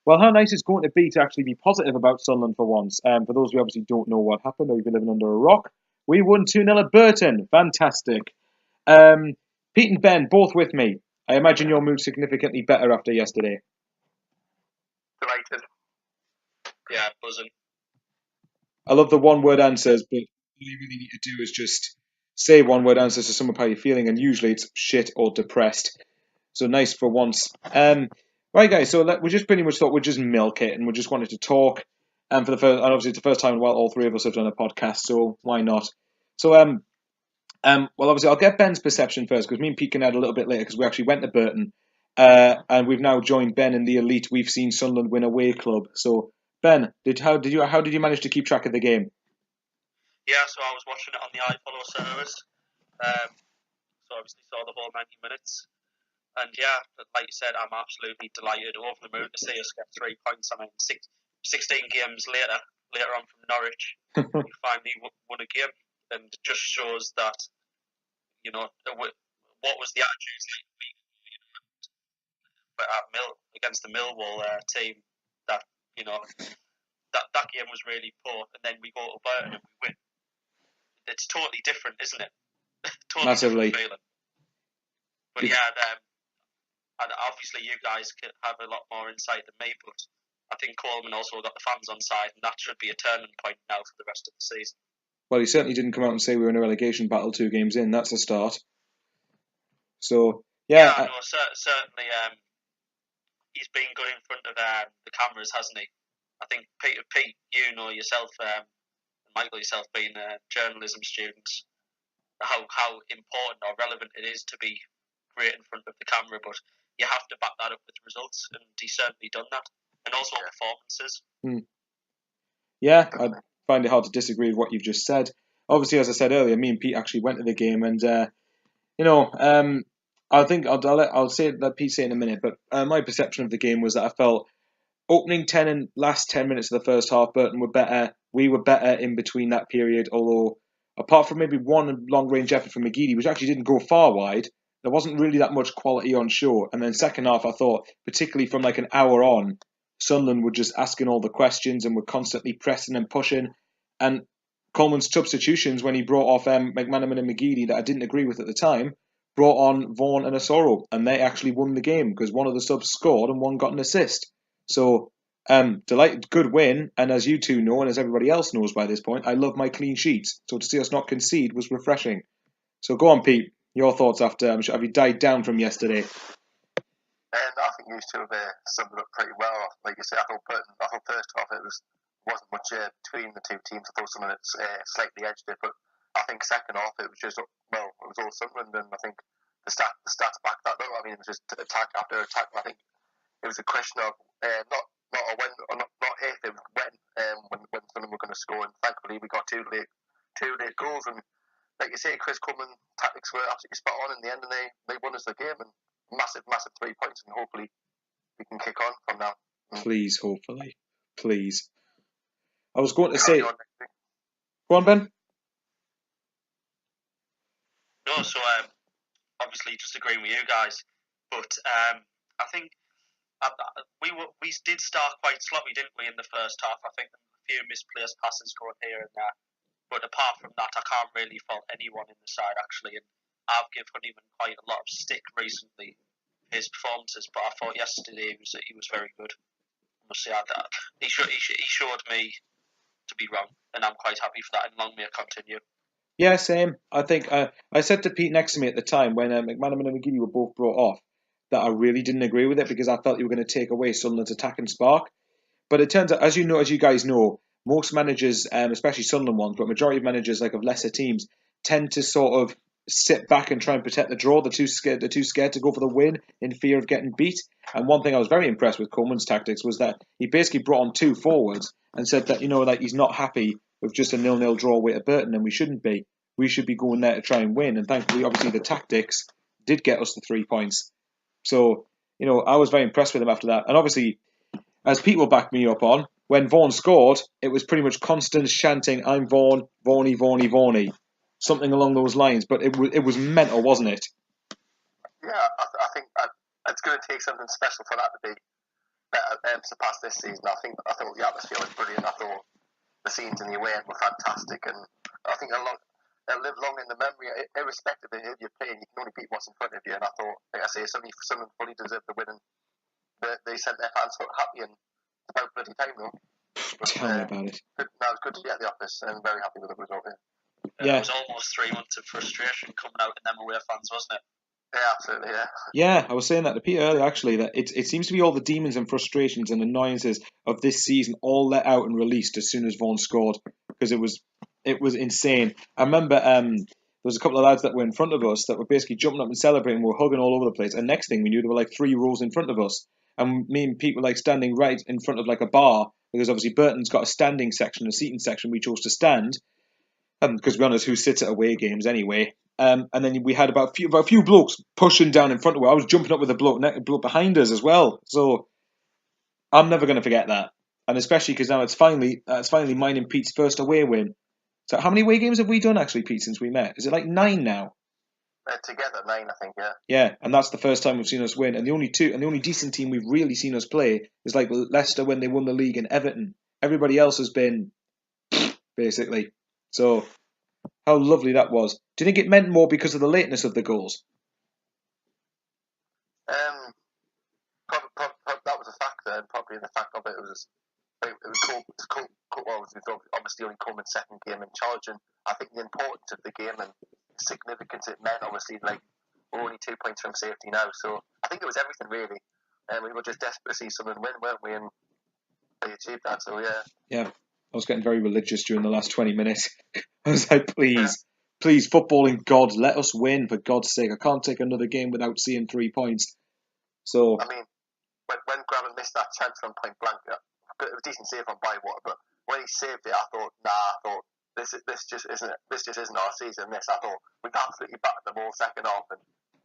Well, how nice it's going to be to actually be positive about Sunderland for once. For those who obviously don't know what happened or you've been living under a rock, we won 2-0 at Burton. Fantastic. Um, Pete and Ben, both with me. I imagine your mood significantly better after yesterday. Delighted. Yeah, buzzing. I love the one-word answers, but all you really need to do is just say one-word answers to some of how you're feeling, and usually it's shit or depressed. So nice for once. Right, guys. So we just pretty much thought we'd just milk it, and we just wanted to talk. And for the first, and obviously it's the first time while all three of us have done a podcast, so why not? So well, obviously I'll get Ben's perception first because me and Pete can add a little bit later because we actually went to Burton, and we've now joined Ben in the elite. We've seen Sunderland win away club. So Ben, how did you manage to keep track of the game? Yeah, so I was watching it on the iFollow service. Um, so obviously saw the whole 90 minutes. And yeah, like you said, I'm absolutely delighted, over the moon to see us get 3 points. I mean, 16 games later on from Norwich, we finally won a game. And it just shows that, what was the attitude like at against the Millwall team, that, you know, that game was really poor. And then we go to Burton and we win. It's totally different, isn't it? Totally Massively. different feeling. But yeah, and obviously you guys have a lot more insight than me, but I think Coleman also got the fans on side, and that should be a turning point now for the rest of the season. Well, he certainly didn't come out and say we were in a relegation battle 2 games in. That's a start. So Yeah, yeah, no, certainly. He's been good in front of the cameras, hasn't he? I think Pete, you know yourself, and Michael yourself, being journalism students, how important or relevant it is to be great in front of the camera, but you have to back that up with results, and he's certainly done that, and also performances. yeah, I find it hard to disagree with what you've just said. Obviously, as I said earlier, me and Pete actually went to the game, and you know, I think I'll say let Pete say in a minute, but my perception of the game was that I felt opening 10 and last 10 minutes of the first half, Burton were better. We were better in between that period, although apart from maybe one long range effort from McGeady, which actually didn't go far wide, there wasn't really that much quality on show. And then second half, I thought, particularly from like an hour on, Sunderland were just asking all the questions and were constantly pressing and pushing. And Coleman's substitutions when he brought off McManaman and McGeady that I didn't agree with at the time brought on Vaughan and Asoro, and they actually won the game because one of the subs scored and one got an assist. So delighted, good win, and as you two know, and as everybody else knows by this point, I love my clean sheets. So to see us not concede was refreshing. So go on, Pete. Your thoughts after? I'm sure have you died down from yesterday? And I think you two have summed it up pretty well. Like you say, I thought first half it wasn't much between the two teams. I thought Sunderland slightly edged it, but I think second half it was just it was all Sunderland, and I think the stats back that up. I mean, it was just attack after attack. I think it was a question of not a when or not if, it was when Sunderland were going to score, and thankfully we got two late goals. And like you say, Chris Coleman tactics were absolutely spot on in the end, and they won us the game. And massive 3 points, and hopefully we can kick on from now. Please, hopefully, please. I was going to say, go on, Ben. No, so obviously just agreeing with you guys, but I think we did start quite sloppy, didn't we, in the first half? I think a few misplaced passes going here and there, but apart from that, I can't really fault anyone in the side actually. And I've given Honeyman quite a lot of stick recently, his performances, but I thought yesterday he was very good. I must say that he showed me to be wrong, and I'm quite happy for that. And long may it continue. Yeah, same. I think I said to Pete next to me at the time when McManaman and McGeady were both brought off that I really didn't agree with it because I felt you were going to take away Sunderland's attacking spark. But it turns out, as you guys know, most managers, especially Sunderland ones, but majority of managers like of lesser teams, tend to sort of sit back and try and protect the draw. They're too scared. They're too scared to go for the win in fear of getting beat. And one thing I was very impressed with Coleman's tactics was that he basically brought on two forwards and said that like he's not happy with just a 0-0 draw away at Burton, and we shouldn't be. We should be going there to try and win. And thankfully, obviously, the tactics did get us the 3 points. So I was very impressed with him after that. And obviously, as Pete will back me up on, when Vaughan scored, it was pretty much constant chanting, "I'm Vaughan, Vaughany, Vaughany, Vaughany," something along those lines. But it was mental, wasn't it? Yeah, I think it's going to take something special for that to be better surpassed this season. I thought the atmosphere was brilliant. I thought the scenes in the away end were fantastic, and I think they'll live long in the memory, irrespective of who you're playing. You can only beat what's in front of you, and I thought, like I say, Sunderland fully deserved the win, and they sent their fans happy, and it's about bloody time though. But, Tell me about it. It was good to be at the office, and very happy with the result. Yeah. It was almost 3 months of frustration coming out in them away fans, wasn't it? Yeah, absolutely, yeah. Yeah, I was saying that to Peter earlier, actually, that it seems to be all the demons and frustrations and annoyances of this season all let out and released as soon as Vaughan scored, because it was insane. I remember there was a couple of lads that were in front of us that were basically jumping up and celebrating, were hugging all over the place, and next thing we knew, there were like 3 rows in front of us, and me and Pete were like standing right in front of like a bar, because obviously Burton's got a standing section, a seating section, we chose to stand, because to be honest, who sits at away games anyway? And then we had about a few blokes pushing down in front of us. I was jumping up with a bloke behind us as well. So I'm never going to forget that. And especially because now it's finally mine and Pete's first away win. So how many away games have we done actually, Pete, since we met? Is it like 9 now? Together 9, I think. Yeah. Yeah, and that's the first time we've seen us win. And the only decent team we've really seen us play is like Leicester when they won the league and Everton. Everybody else has been basically. So. How lovely that was. Do you think it meant more because of the lateness of the goals? That was a factor, and probably the fact of it was cool. Well, it was obviously only Coleman's second game in charge, and I think the importance of the game and the significance it meant, obviously, like we're only 2 points from safety now, so I think it was everything really, and we were just desperate to see someone win, weren't we? And they achieved that, so yeah. Yeah. I was getting very religious during the last 20 minutes. I was like, please, footballing God, let us win, for God's sake. I can't take another game without seeing 3 points. So I mean, when Graven missed that chance from point blank, it was a decent save on Bywater, but when he saved it, I thought, this just isn't our season. I thought we've absolutely battered them all second half, and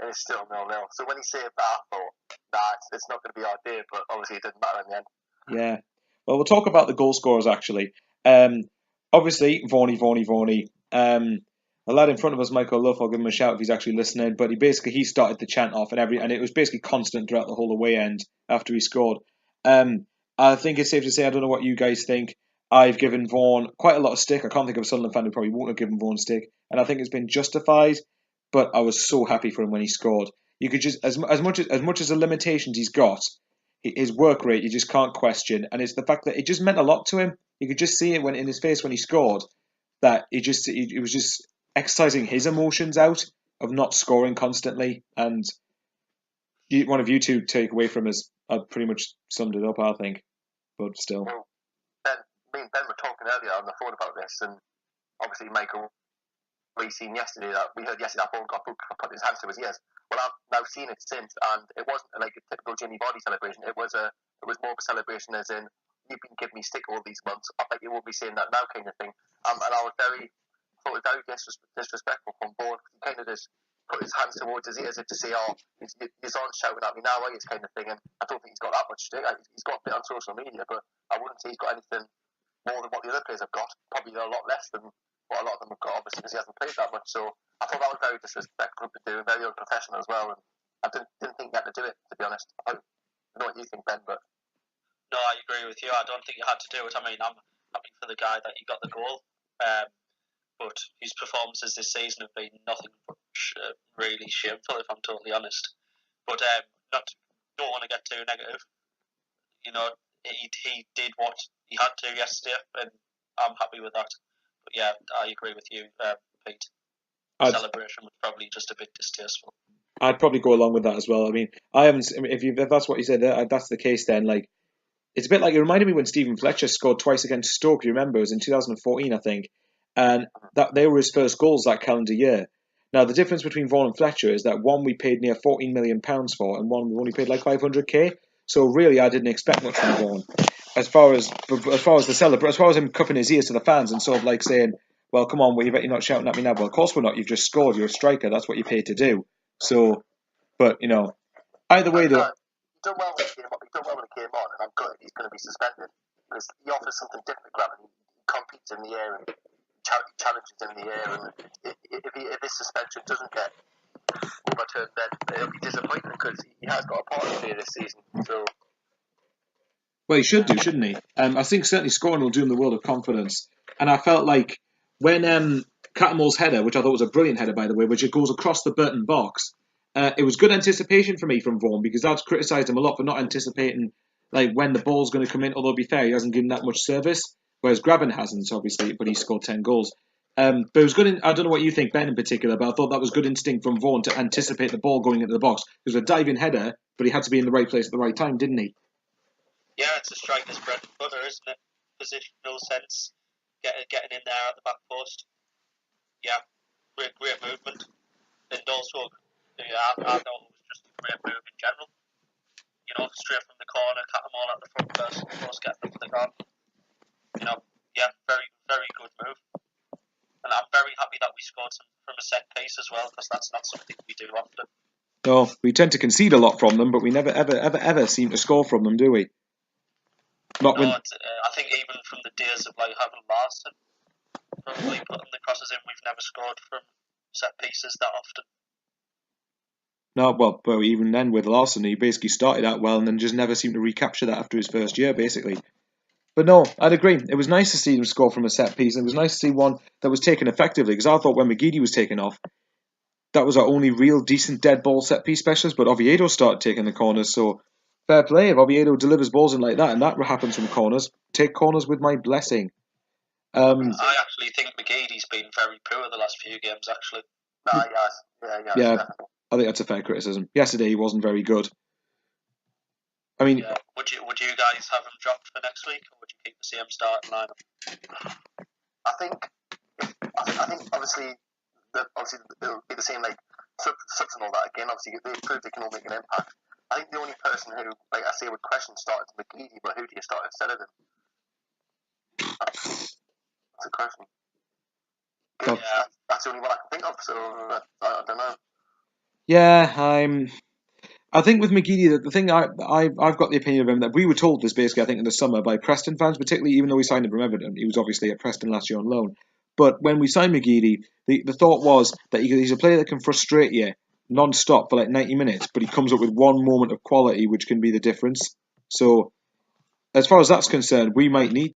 it's still 0-0. So when he saved that, I thought, it's not going to be our day, but obviously it didn't matter in the end. Yeah. Well, we'll talk about the goal scorers actually. Obviously, Vaughan. The lad in front of us, Michael Luff, I'll give him a shout if he's actually listening. But he started the chant off, and it was basically constant throughout the whole away end after he scored. I think it's safe to say, I don't know what you guys think. I've given Vaughan quite a lot of stick. I can't think of a Sunderland fan who probably won't have given Vaughan stick, and I think it's been justified. But I was so happy for him when he scored. You could just as much as the limitations he's got. His work rate you just can't question, and it's the fact that it just meant a lot to him. You could just see it in his face when he scored that he was just exercising his emotions out of not scoring constantly. And one of you two take away from us, I pretty much summed it up, I think. But still, well, me and Ben were talking earlier on the phone about this, and obviously Michael, we heard yesterday that Vaughan got booked for putting his hands to his ears. Well, I've now seen it since, and it wasn't like a typical Jimmy Vardy celebration. It was more of a celebration as in, you've been giving me stick all these months, I bet you won't be saying that now, kind of thing. And I thought it was very disrespectful from Vaughan. He kind of just put his hands towards his ears to say, he's on shouting at me now, are you, kind of thing. And I don't think he's got that much stick. He's got a bit on social media, but I wouldn't say he's got anything more than what the other players have got. Probably a lot less than what a lot of them have got, obviously, because he hasn't played that much. So I thought that was very disrespectful to do, very unprofessional as well. And I didn't think he had to do it, to be honest. I don't know what you think, Ben, but no, I agree with you. I don't think you had to do it. I mean, I'm happy for the guy that he got the goal, but his performances this season have been nothing but really shameful, if I'm totally honest. But don't want to get too negative. You know, he did what he had to yesterday, and I'm happy with that. But yeah, I agree with you, Pete. The celebration was probably just a bit distasteful. I'd probably go along with that as well. I mean, if that's what you said, that's the case. Then, like, it's a bit like it reminded me when Stephen Fletcher scored twice against Stoke. You remember, it was in 2014, I think, and that they were his first goals that calendar year. Now, the difference between Vaughan and Fletcher is that one we paid near £14 million for, and one we only paid like 500k. So really, I didn't expect much from Vaughan. As far as him cupping his ears to the fans and sort of like saying, "Well, come on, you're not shouting at me now." Well, of course we're not. You've just scored. You're a striker. That's what you're paid to do. So, but either way though. He done well when he came on, and I'm good. He's going to be suspended because he offers something different. Graven. He competes in the air and challenges in the air. And if this suspension doesn't get overturned, then it'll be disappointing because he has got a part to play this season. So. Well, he should do, shouldn't he? I think certainly scoring will do him the world of confidence. And I felt like when Cattermole's header, which I thought was a brilliant header, by the way, which it goes across the Burton box, it was good anticipation for me from Vaughan because I've criticised him a lot for not anticipating like when the ball's going to come in. Although to be fair, he hasn't given that much service, whereas Graben hasn't, obviously, but he scored 10 goals. But it was good. I don't know what you think, Ben, in particular, but I thought that was good instinct from Vaughan to anticipate the ball going into the box. It was a diving header, but he had to be in the right place at the right time, didn't he? Yeah, it's a striker's bread and butter, isn't it? Positional sense, getting in there at the back post. Yeah, great movement. And also, I thought it was just a great move in general. Straight from the corner, cut them all at the front first, getting them for the goal. Yeah, very, very good move. And I'm very happy that we scored from a set piece as well, because that's not something we do often. No, we tend to concede a lot from them, but we never, ever seem to score from them, do we? I think even from the days of like having Larson probably putting the crosses in, we've never scored from set pieces that often. No, well, even then with Larson, he basically started out well and then just never seemed to recapture that after his first year, basically. But no, I'd agree. It was nice to see them score from a set piece, and it was nice to see one that was taken effectively, because I thought when McGeady was taken off, that was our only real decent dead ball set piece specialist, but Oviedo started taking the corners, so fair play. If Oviedo delivers balls in like that, and that happens from corners, take corners with my blessing. I actually think McGeady's been very poor the last few games, actually. Yeah, I think that's a fair criticism. Yesterday he wasn't very good. I mean, would you guys have him dropped for next week, or would you keep the same starting lineup? I think obviously it'll be the same like subs and all that again. Obviously they prove they can all make an impact. I think the only person who, like I say, would question started McGeady, but who do you start instead of him? That's a question. That's the only one I can think of. So I don't know. Yeah, I think with McGeady, the thing I've got the opinion of him that we were told this basically, I think, in the summer by Preston fans, particularly even though we signed him from Everton. He was obviously at Preston last year on loan. But when we signed McGeady, the thought was that he's a player that can frustrate you non-stop for like 90 minutes, but he comes up with one moment of quality which can be the difference. So, as far as that's concerned, we might need.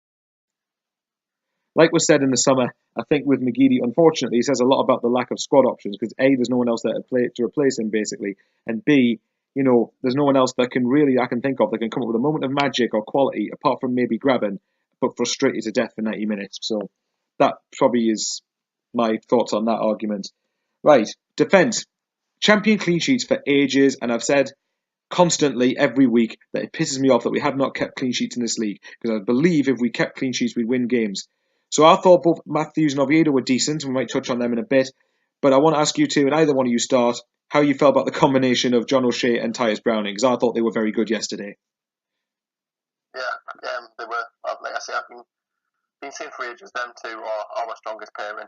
Like was said in the summer, I think with McGeady, unfortunately, he says a lot about the lack of squad options because A, there's no one else there to replace him, basically, and B, there's no one else that I can think of that can come up with a moment of magic or quality apart from maybe Graben, but frustrate you to death for 90 minutes. So that probably is my thoughts on that argument. Right, defence. Champion clean sheets for ages, and I've said constantly every week that it pisses me off that we have not kept clean sheets in this league because I believe if we kept clean sheets, we'd win games. So I thought both Matthews and Oviedo were decent, and we might touch on them in a bit. But I want to ask you two, and either one of you start, how you felt about the combination of John O'Shea and Tyus Browning, because I thought they were very good yesterday. Yeah, they were. Like I say, I've been saying for ages, them two are our strongest pairing.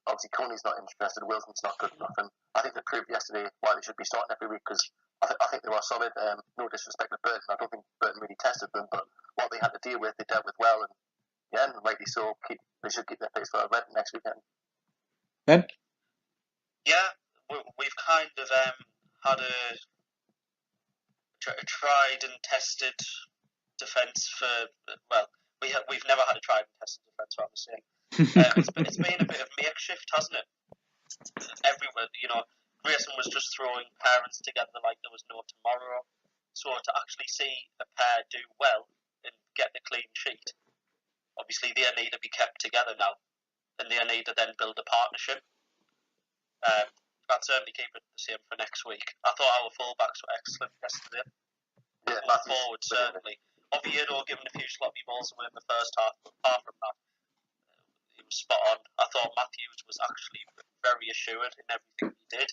Obviously, Coney's not interested, Wilson's not good enough, and I think they proved yesterday why they should be starting every week, because I think they were solid. No disrespect to Burton, I don't think Burton really tested them, but what they had to deal with, they dealt with well, and yeah, and rightly so. They should keep their place for a red next weekend. Ben? Yeah, we've kind of had a tried and tested defence for, well, we've never had a tried and tested defence, what I'm saying. It's been a bit of makeshift, hasn't it? Everywhere, Grayson was just throwing parents together like there was no tomorrow. So to actually see a pair do well and get the clean sheet, obviously they need to be kept together now, and they need to then build a partnership. I'd certainly keep it the same for next week. I thought our fullbacks were excellent yesterday. Yeah, forward certainly. Oviedo given a few sloppy balls away in the first half, but apart from that, he was spot on. I thought Matthews was actually very assured in everything he did.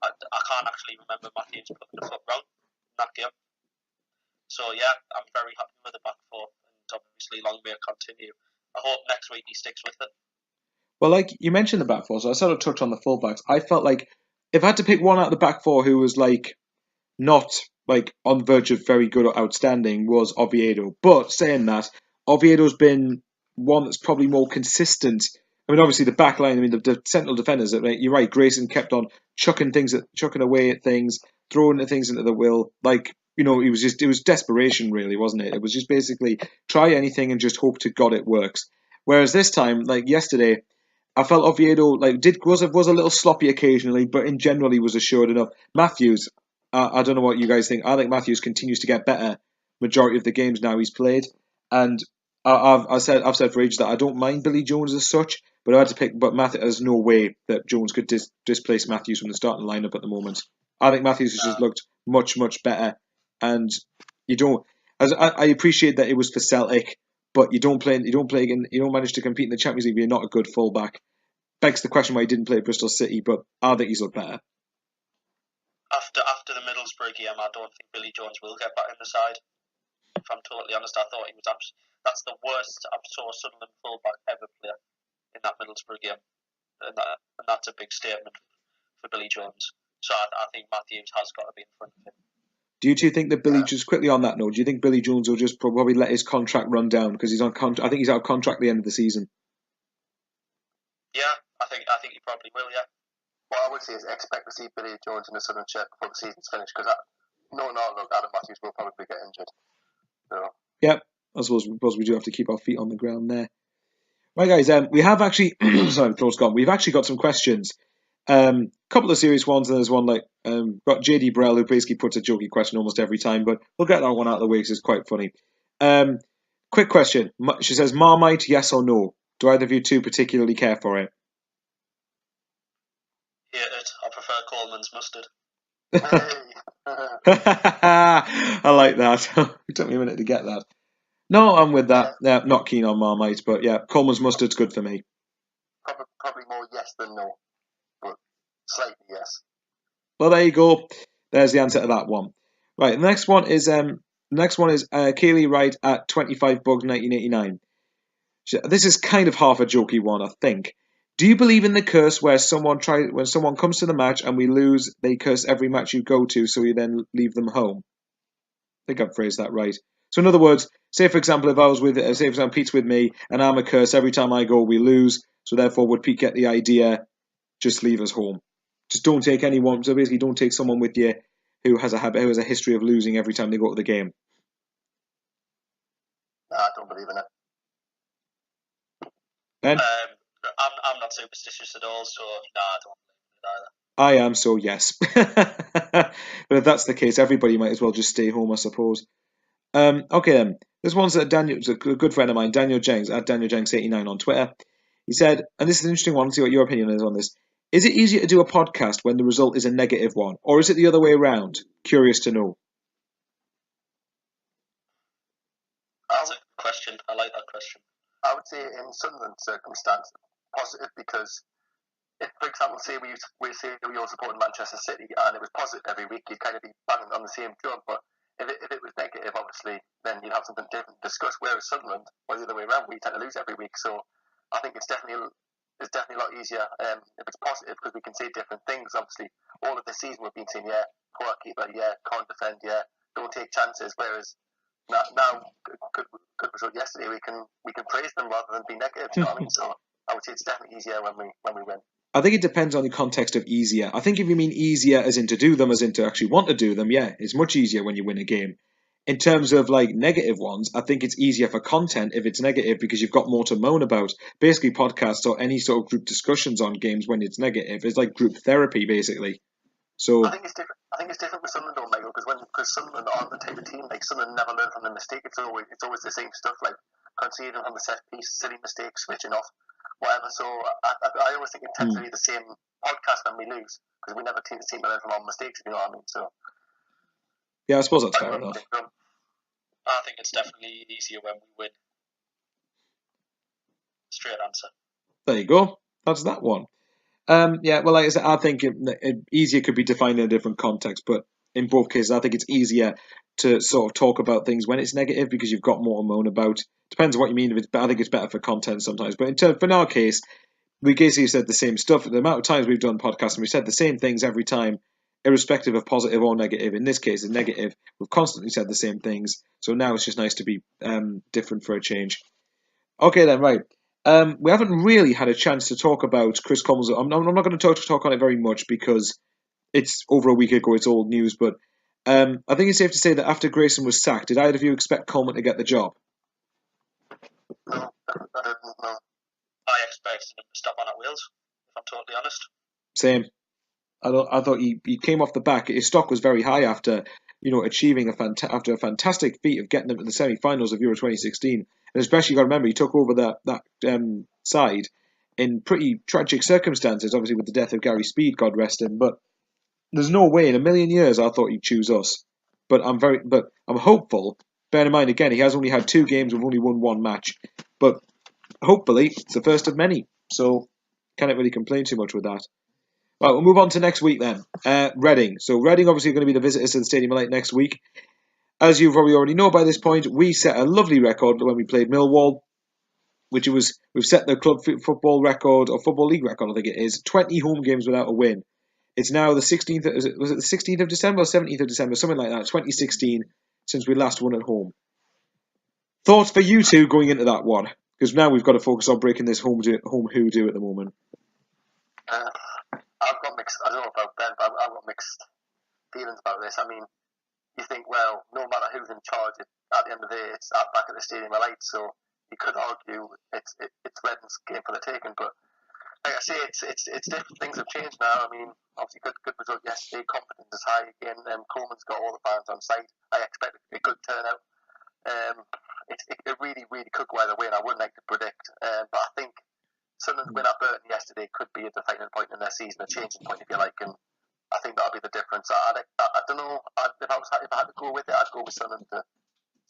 I can't actually remember Matthews putting a foot wrong in that game. So yeah, I'm very happy with the back four, and obviously long may it continue. I hope next week he sticks with it. Well, like you mentioned the back four, so I sort of touch on the fullbacks. I felt like if I had to pick one out of the back four who was like not like on the verge of very good or outstanding was Oviedo. But saying that, Oviedo's been one that's probably more consistent. I mean, obviously the back line. I mean, the central defenders. Right, you're right. Grayson kept on chucking away at things, throwing things into the will. Like it was desperation, really, wasn't it? It was just basically try anything and just hope to God it works. Whereas this time, like yesterday, I felt Oviedo was a little sloppy occasionally, but in general he was assured enough. Matthews, I don't know what you guys think. I think Matthews continues to get better majority of the games now he's played, and I've said for ages that I don't mind Billy Jones as such, but I had to pick. But there's no way that Jones could displace Matthews from the starting lineup at the moment. I think Matthews has just looked much better, and you don't. I appreciate that it was for Celtic, but you don't manage to compete in the Champions League if you're not a good fullback. Begs the question why he didn't play at Bristol City, but I think he's looked better. After the Middlesbrough game, I don't think Billy Jones will get back in the side. If I'm totally honest, I thought he was that's the worst I saw a Sunderland fullback ever play in that Middlesbrough game, and that's a big statement for Billy Jones. So I think Matthews has got to be in front of him. Do you two think that Billy, just quickly on that note, do you think Billy Jones will just probably let his contract run down because he's on contract? I think he's out of contract at the end of the season. Yeah, I think he probably will. Yeah. What I would say is expect to see Billy Jones in the Sunderland shirt before the season's finished because Adam Matthews will probably get injured. So. Yep, I suppose we do have to keep our feet on the ground there. Right, guys, we have actually sorry, the throat's gone. We've actually got some questions. Couple of serious ones, and there's one got JD Burrell who basically puts a jokey question almost every time, but we'll get that one out of the way because it's quite funny. Quick question. She says, Marmite, yes or no? Do either of you two particularly care for it? Hate it. I prefer Coleman's mustard. I like that. It took me a minute to get that. No, I'm with that. Yeah, not keen on Marmite, but yeah, Coleman's mustard's good for me. Probably more yes than no, but slightly yes. Well, there you go. There's the answer to that one. Right, the next one is Kaylee Wright at 25 bugs 1989. This is kind of half a jokey one, I think. Do you believe in the curse where when someone comes to the match and we lose, they curse every match you go to, so you then leave them home? I think I've phrased that right. So in other words, say for example, Pete's with me and I'm a curse every time I go, we lose. So therefore, would Pete get the idea? Just leave us home. Just don't take anyone. So basically, don't take someone with you who has a history of losing every time they go to the game. No, I don't believe in it. Ben? I'm not superstitious at all, so no, I don't believe in it either. I am, so yes. But if that's the case, everybody might as well just stay home, I suppose. Okay then. This one's a good friend of mine, Daniel Jenks, at Daniel Jenks89 on Twitter. He said, and this is an interesting one, see what your opinion is on this. Is it easier to do a podcast when the result is a negative one, or is it the other way around? Curious to know. That's a good question. I like that question. I would say in Sunderland's circumstance, positive because if, for example, say we all supported Manchester City and it was positive every week, you'd kind of be banging on the same drum. But if it was negative, obviously, then you'd have something different to discuss. Whereas Sunderland, or the other way around, we tend to lose every week. So I think it's definitely a lot easier if it's positive because we can say different things. Obviously, all of the season we've been saying, yeah, poor keeper, yeah, can't defend, yeah, don't take chances. Whereas now good result yesterday, we can praise them rather than be negative. You know what I mean? So I would say it's definitely easier when we win. I think it depends on the context of easier. I think if you mean easier as in to do them, as in to actually want to do them, yeah, it's much easier when you win a game. In terms of like negative ones, I think it's easier for content if it's negative because you've got more to moan about. Basically, podcasts or any sort of group discussions on games when it's negative is like group therapy, basically. So I think it's different with Sunderland, though, Michael, because Sunderland aren't the type of team like Sunderland never learn from the mistake. It's always the same stuff, like conceding from the set piece, silly mistakes, switching off, whatever. So I always think it tends to be the same podcast when we lose because we never seem to learn from our mistakes. If you know what I mean? So yeah, I suppose that's fair enough. I think it's definitely easier when we win. Straight answer. There you go. That's that one. Yeah, well, like I said, I think easier could be defined in a different context, but in both cases, I think it's easier to sort of talk about things when it's negative because you've got more to moan about. Depends on what you mean. I think it's better for content sometimes. But in our case, we basically said the same stuff. The amount of times we've done podcasts and we said the same things every time, irrespective of positive or negative. In this case, it's negative. We've constantly said the same things. So now it's just nice to be different for a change. Okay then, right. We haven't really had a chance to talk about Chris Coleman. I'm not going to talk on it very much because it's over a week ago. It's old news, but I think it's safe to say that after Grayson was sacked, did either of you expect Coleman to get the job? No, I didn't know. I expected him to stop on at Wales, if I'm totally honest. Same. I thought he came off the back. His stock was very high after achieving after a fantastic feat of getting them to the semi-finals of Euro 2016, and especially you got to remember he took over that side in pretty tragic circumstances, obviously with the death of Gary Speed, God rest him. But there's no way in a million years I thought he'd choose us. But I'm hopeful. Bear in mind again, he has only had 2 games. We've only won 1 match, but hopefully it's the first of many. So can't really complain too much with that. Right, we'll move on to next week then. Reading. So Reading obviously are going to be the visitors to the Stadium of Light next week. As you probably already know by this point, we set a lovely record when we played Millwall, which was we've set the club football record or football league record, I think it is, 20 home games without a win. It's now the 16th. Was it the 16th of December or 17th of December, something like that, 2016, since we last won at home. Thoughts for you two going into that one? Because now we've got to focus on breaking this home hoodoo at the moment. I've got mixed. I don't know about Ben, but I've got mixed feelings about this. I mean, you think, well, no matter who's in charge, at the end of the day, it's back at the Stadium of Light. So you could argue it's Reading's game for the taking. But like I say, it's different. Things have changed now. I mean, obviously, good result yesterday. Confidence is high again. Coleman's got all the fans on site. I expect a good turnout. It really could go either way, and I wouldn't like to predict. But I think Sunderland's win at Burton yesterday could be a defining point in their season, a changing point, if you like, and I think that'll be the difference. I don't know if I had to go with it, I'd go with Sunderland to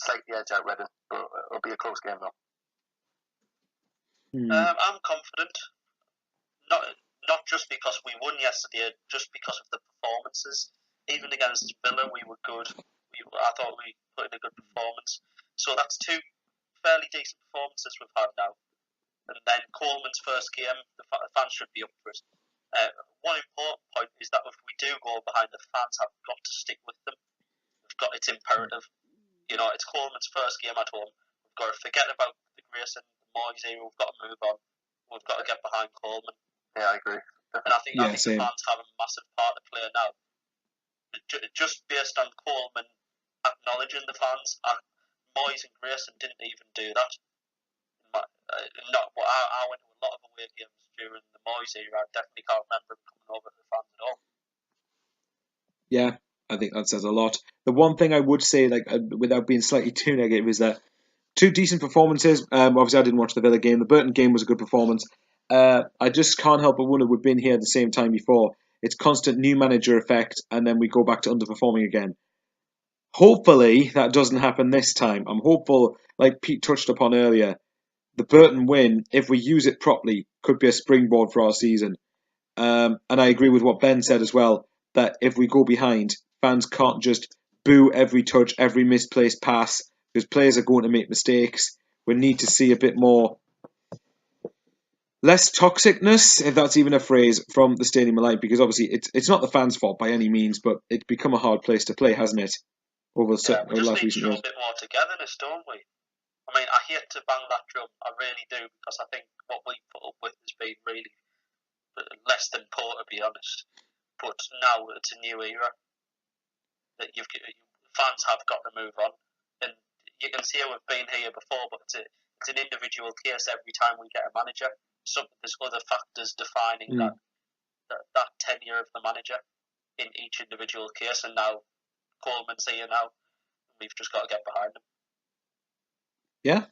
slightly edge out Reading, but it'll be a close game though. I'm confident, not just because we won yesterday, just because of the performances. Even against Villa, we were good. I thought we put in a good performance. So that's 2 fairly decent performances we've had now. And then Coleman's first game, the fans should be up for it. One important point is that if we do go behind, the fans have got to stick with them. It's imperative. It's Coleman's first game at home. We've got to forget about the Grayson, the Moisey. We've got to move on. We've got to get behind Coleman. Yeah, I agree. And I think the fans have a massive part to play now. Just based on Coleman acknowledging the fans, Moyes and Grayson didn't even do that. I went to a lot of away games during the Moyes era. I definitely can't remember him coming over to the fans at all. Yeah, I think that says a lot. The one thing I would say, without being slightly too negative, is that 2 decent performances. Obviously, I didn't watch the Villa game. The Burton game was a good performance. I just can't help but wonder we've been here at the same time before. It's constant new manager effect, and then we go back to underperforming again. Hopefully, that doesn't happen this time. I'm hopeful, like Pete touched upon earlier, the Burton win, if we use it properly, could be a springboard for our season. And I agree with what Ben said as well, that if we go behind, fans can't just boo every touch, every misplaced pass, because players are going to make mistakes. We need to see a bit more, less toxicness, if that's even a phrase, from the Stadium of Light, because obviously it's not the fans' fault by any means, but it's become a hard place to play, hasn't it? We just need to show a bit more togetherness, don't we? I mean, I hate to bang that drum, I really do, because I think what we put up with has been really less than poor, to be honest. But now it's a new era that fans have got to move on, and you can see we've been here before, but it's an individual case every time we get a manager. There's other factors defining that tenure of the manager in each individual case, and now Coleman's here now. We've just got to get behind him. Yeah,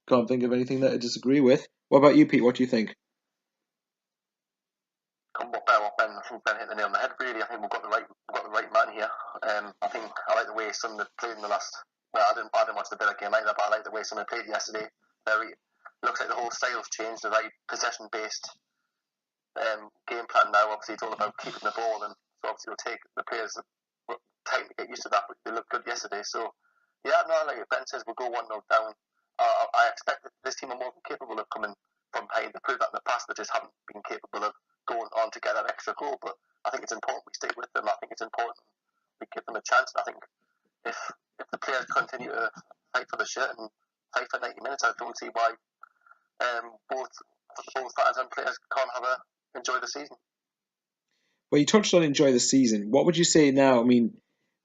can't think of anything that I disagree with. What about you, Pete? What do you think? Ben hit the nail on the head. Really, I think we've got the right man here. I think I like the way Sunderland played in the last. Well, I didn't watch the Villa game like that, but I like the way Sunderland played yesterday. Looks like the whole style's changed. A very possession-based game plan now. Obviously, it's all about keeping the ball, and so obviously it'll take the players time to get used to that. But they looked good yesterday, so yeah, no, like Ben says, we'll go 1-0 down. I expect that this team are more than capable of coming from behind. They proved that in the past. They just haven't been capable of going on to get that extra goal. But I think it's important we stay with them. I think it's important we give them a chance. And I think if the players continue to fight for the shirt and fight for 90 minutes, I don't see why both fans and players can't enjoy the season. Well, you touched on enjoy the season. What would you say now? I mean,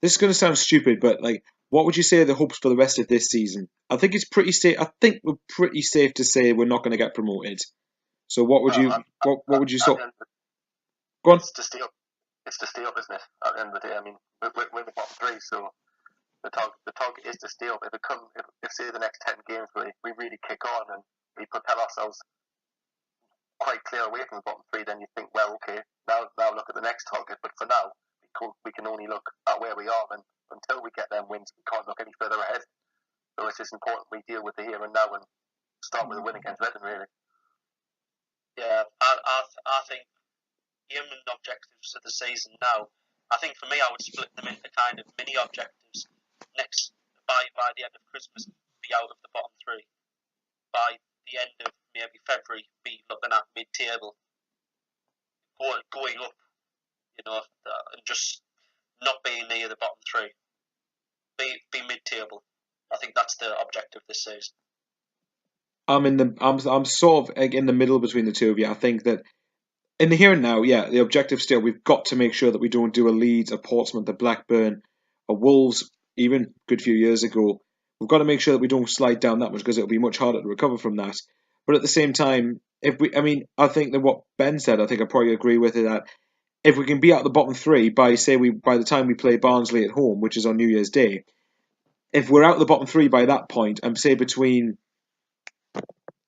this is going to sound stupid, but like, what would you say are the hopes for the rest of this season? I think it's pretty safe. I think we're pretty safe to say we're not going to get promoted. So what would you what would you At sort? the end of Go on. it's to stay up, isn't it? At the end of the day, I mean, we're the bottom three, so the target is to stay up. If say the next 10 games we really kick on and we propel ourselves quite clear away from the bottom three, then you think, well, okay, now look at the next target. But for now, we can only look at where we are, and until we get them wins, we can't look any further ahead. So it's just important we deal with the here and now and start with a win against Reading, really. Yeah, I think aim and objectives of the season now. I think for me, I would split them into kind of mini objectives. Next, by the end of Christmas, be out of the bottom three. By the end of maybe February, be looking at mid-table, going up, and just not being near the bottom three. Be mid-table. I think that's the objective this season. I'm sort of in the middle between the two of you. I think that in the here and now, yeah, the objective still, we've got to make sure that we don't do a Leeds, a Portsmouth, a Blackburn, a Wolves, even a good few years ago. We've got to make sure that we don't slide down that much because it'll be much harder to recover from that. But at the same time, I think that what Ben said, I think I probably agree with it, that if we can be out the bottom three by the time we play Barnsley at home, which is on New Year's Day, if we're out the bottom three by that point, and say between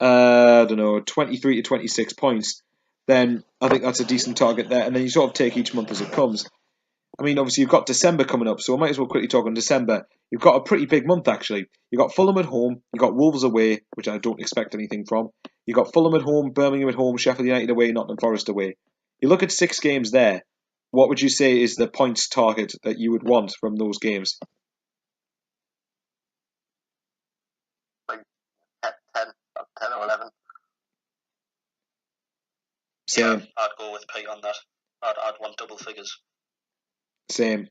23 to 26 points, then I think that's a decent target there. And then you sort of take each month as it comes. I mean, obviously you've got December coming up, so I might as well quickly talk on December. You've got a pretty big month actually. You've got Fulham at home, you've got Wolves away, which I don't expect anything from. You've got Fulham at home, Birmingham at home, Sheffield United away, Nottingham Forest away. You look at 6 games there. What would you say is the points target that you would want from those games? Like 10 or 11. Same. Yeah, I'd go with Pete on that. I'd want double figures. Same.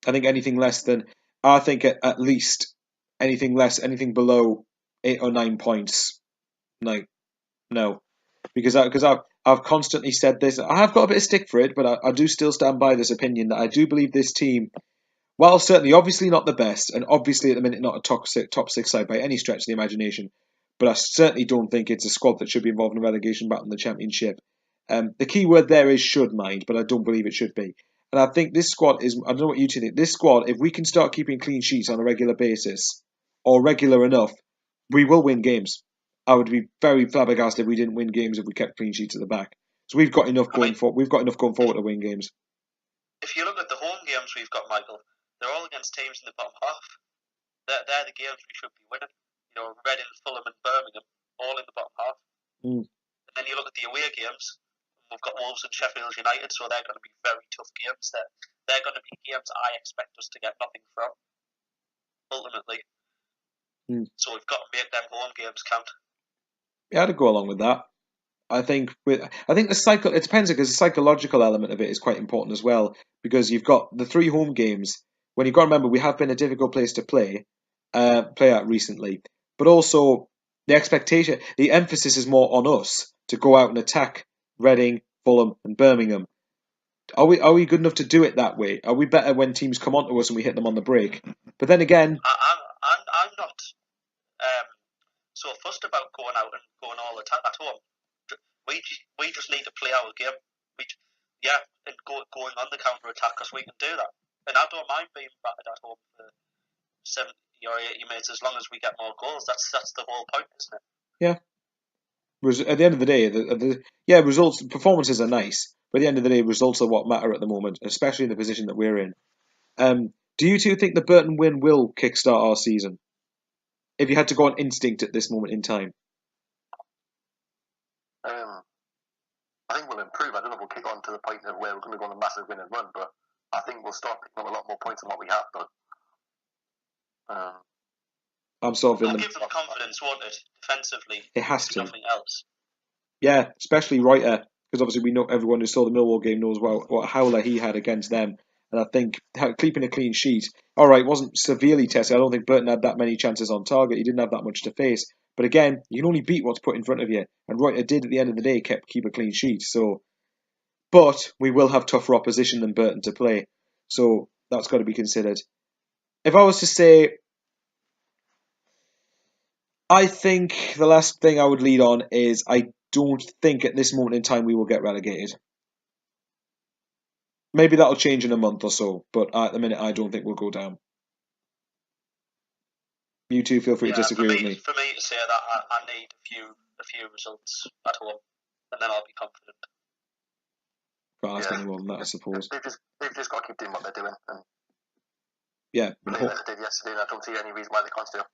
I think anything less than, I think at least anything less, anything below 8 or 9 points, like, no. Because I've constantly said this. I have got a bit of stick for it, but I do still stand by this opinion that I do believe this team, while certainly obviously not the best, and obviously at the minute not a top six side by any stretch of the imagination, but I certainly don't think it's a squad that should be involved in a relegation battle in the Championship. The key word there is should, mind, but I don't believe it should be. And I think this squad is, I don't know what you two think, this squad, if we can start keeping clean sheets on a regular basis, or regular enough, we will win games. I would be very flabbergasted if we didn't win games if we kept clean sheets at the back. So we've got enough going forward. We've got enough going forward to win games. If you look at the home games we've got, Michael, they're all against teams in the bottom half. They're the games we should be winning. Reading, Fulham, and Birmingham, all in the bottom half. Mm. And then you look at the away games. We've got Wolves and Sheffield United, so they're going to be very tough games. They're going to be games I expect us to get nothing from, ultimately. Mm. So we've got to make them home games count. Yeah, I'd go along with that. I think the cycle, it depends, because the psychological element of it is quite important as well, because you've got the 3 home games. When you've got to remember, we have been a difficult place to play at recently, but also the expectation, the emphasis is more on us to go out and attack Reading, Fulham, and Birmingham. Are we good enough to do it that way? Are we better when teams come onto us and we hit them on the break? But then again, I'm not so fussed about going out and going all attack at home. We just need to play our game. And going on the counter attack, because we can do that. And I don't mind being battered at home for 70 or 80 minutes as long as we get more goals. That's the whole point, isn't it? Yeah. At the end of the day, results, performances are nice, but at the end of the day, results are what matter at the moment, especially in the position that we're in. Do you two think the Burton win will kickstart our season? If you had to go on instinct at this moment in time. I think we'll improve. I don't know if we'll kick on to the point of where we're going to go on a massive win and run, but I think we'll start picking up a lot more points than what we have done. I'm sort of It'll give them confidence, won't it? Defensively, it has to. Nothing else. Yeah, especially Reuter, because obviously we know everyone who saw the Millwall game knows what howler he had against them. And I think keeping a clean sheet, all right, wasn't severely tested. I don't think Burton had that many chances on target. He didn't have that much to face. But again, you can only beat what's put in front of you. And Reuter did at the end of the day keep a clean sheet. So, but we will have tougher opposition than Burton to play. So That's got to be considered. If I was to say, I think the last thing I would lead on is I don't think at this moment in time we will get relegated. Maybe that'll change in a month or so, but at the minute I don't think we'll go down. You two feel free to disagree with me. For me to say that, I need a few results at home, and then I'll be confident. Can't ask any more than that, I suppose. They've just got to keep doing what they're doing. And yeah. Like they did yesterday, and I don't see any reason why they can't still.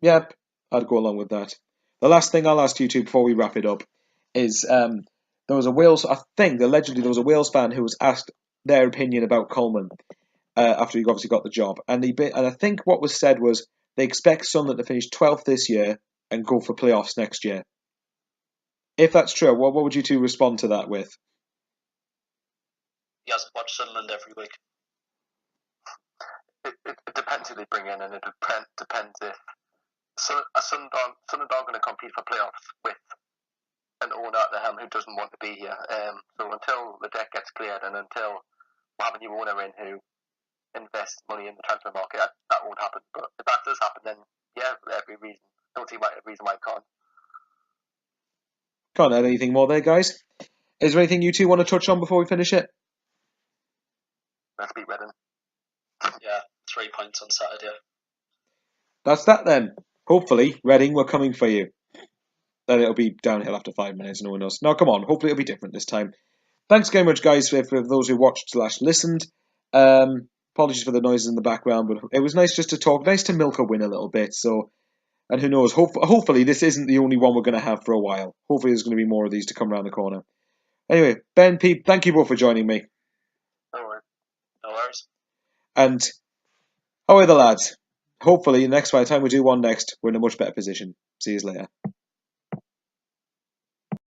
Yep, I'd go along with that. The last thing I'll ask you two before we wrap it up is there was a Wales, I think allegedly there was a Wales fan who was asked their opinion about Coleman after he obviously got the job, and I think what was said was they expect Sunderland to finish 12th this year and go for playoffs next year. If that's true, what would you two respond to that with? He hasn't watched Sunderland every week. It depends who they bring in, and it depends if Sunderland are going to compete for playoffs with an owner at the helm who doesn't want to be here. So until the debt gets cleared, and until we have a new owner in who invests money in the transfer market, that won't happen. But if that does happen, then yeah, for every reason. Don't see a reason why I can't. Can't add anything more there, guys. Is there anything you two want to touch on before we finish it? Let's beat Reading. Yeah, 3 points on Saturday. That's that then. Hopefully, Reading, we're coming for you. Then it'll be downhill after 5 minutes, no one knows. No, come on, hopefully it'll be different this time. Thanks very much, guys, for those who watched / listened. Apologies for the noises in the background, but it was nice just to talk. Nice to milk a win a little bit. So, and who knows? Hopefully this isn't the only one we're going to have for a while. Hopefully there's going to be more of these to come around the corner. Anyway, Ben, Pete, thank you both for joining me. No worries. And how are the lads? Hopefully, next time we do one next, we're in a much better position. See you later.